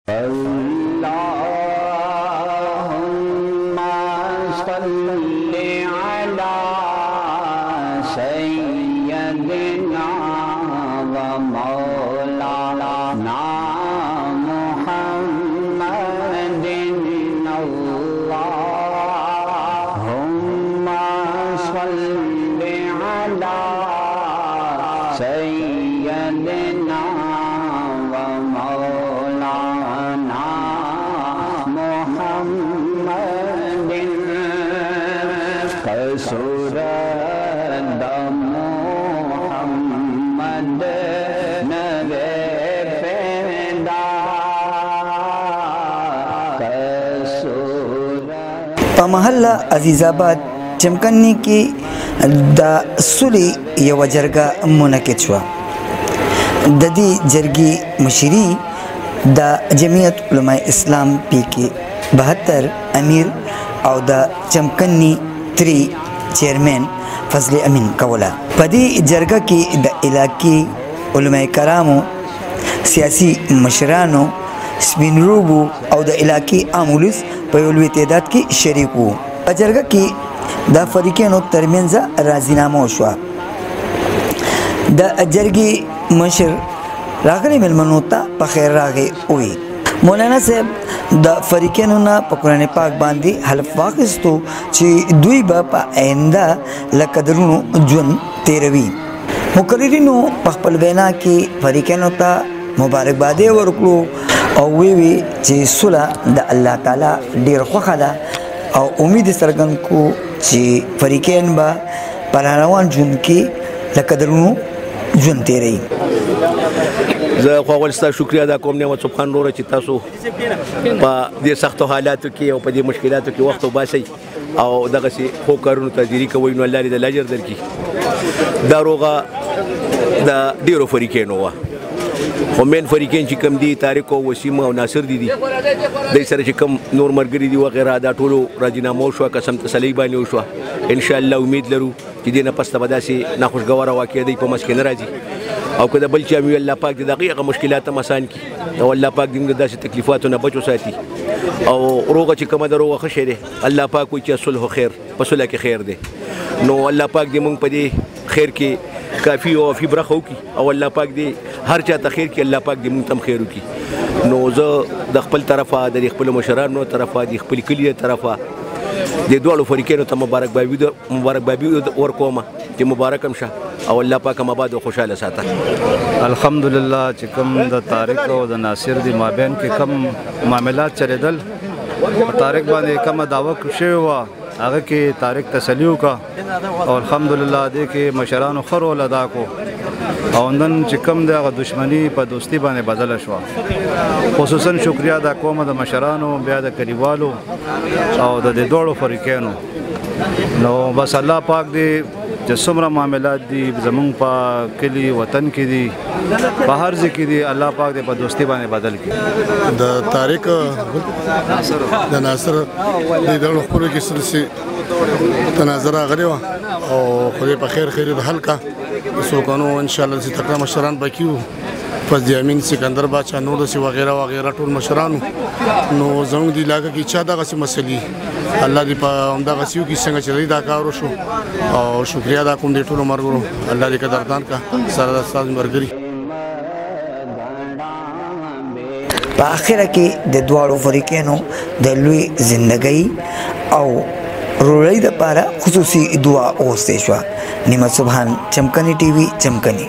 اللهم صل على سيدنا ومولانا محمد اللهم صل على سيدنا محلہ عزیزآباد چمکنی کی دا سلی یو جرگہ منعقد شوا. ددی جرگی مشری دا جمعیت علماء اسلام پی کے 72 امیر او دا چمکنی 3 چیئرمین فضل امین کولا. پدی جرگہ کی دا علاقی علماء کرامو، سیاسی مشرانو، سپین روبو او دا علاقی آمولس پیولوی تعداد کی شریک ہو. جرگہ کی دا فریقینو ترمنځ راضینامه وشوه. د جرګې مشر راغلي مېلمنو ته په خیر راغی وی. مولانا صاحب د فریقینو نه په قرآن پاک باندې حلف واخیستو چې دوی به په آینده له قدرونو ژوند تیروي. مقررینو په خپل وینا کې فریقینو ته مبارکبادي ورکړو او وی چې صلح د الله تعالی ډیر خوښه ده او امید څرګند کو چې فریقین به پر روان ژوند کې لکه درونو ژوند تیروي. زه خو اول ستاسو شکریه ادا کوم نعمت سبحان وروره چې تاسو په دې سختو حالاتو کې او په دې مشکلاتو کې وخت وباسئ او دغسې ښو کارونو ته ځیري کوئ نو الله دې د اجر درکړي. دا روغه د ډېرو فریقینو وه خو مین فریقین چې کوم دي طارق او وسیم او ناصر دي دوی سره چې کوم نور ملګري دي وغیره دا ټولو راجینامه وشوه قسم تسلۍ باندې وشوه. انشاءالله امید لرو چې دې نه پس ته به داسې ناخوشګواره واقع دی په منځ کې نه راځي او که د بل چا وي الله پاک دې د هغې هغه مشکلات هم اسان کړي او الله پاک دې موږ د داسې تکلیفاتو نه بچ وساتي او روغه چې کومه د روغه ښه شی دی الله پاک وایي چې صلح خیر په صلح کې خیر دی نو الله پاک دې موږ په دې خیر کې کافی او فی برخه وکړي او الله پاک دې هر چا ته خیر کړي الله پاک دې موږ ته هم خیر وکړي. نو زه د خپل طرفه د خپلو مشرانو طرفه د خپل کلي طرفه د دواړو فریقینو ته مبارکبادي ورکوم چې مبارک هم شه او الله پاک هم آباد او خوشحاله ساته. الحمدلله چې کوم د طارق او د ناصر د مابین کې کوم معاملات چلیدل په طارق باندې کومه دعوه شوې وه هغه کې طارق تسلي وکړه او الحمدلله دې کې مشرانو ښه رول ادا کو او نن چې کوم د هغه دشمني په دوستي باندې بدله شوه. خصوصا شکریه ادا کوم د مشرانو بیا د کلیوالو او د دې دواړو فریقینو. نو بس الله پاک دې چې څومره معاملات دي زمونږ په کلي وطن کې دي په هر ځای کې دي الله پاک دې په دوستي باندې بدل کړي. د طارق د ناصر د دغه خپلو کې څه تناظر راغلی وه او خدای په خیر خیر د حل کا څوکانو انشاءالله چې تکړه مشران به کیو فضل امین سکندر باچا نور داسې وغیره وغیره ټول مشرانو. نو زموږ د علاقه کې چا دغسې مسلې الله دې په همدغسې وکړي څنګه چې دوی دا کار وشو او شکریه ادا کوم دې ټولو ملګرو الله دې قدردان کا سره د ستاسو ملګري. په اخره کې د دواړو فریقینو د لوی زندګۍ او روړۍ دپاره خصوصي دعا اوغوستې شوه. نعمت سبحان چمکني ټي وي چمکني.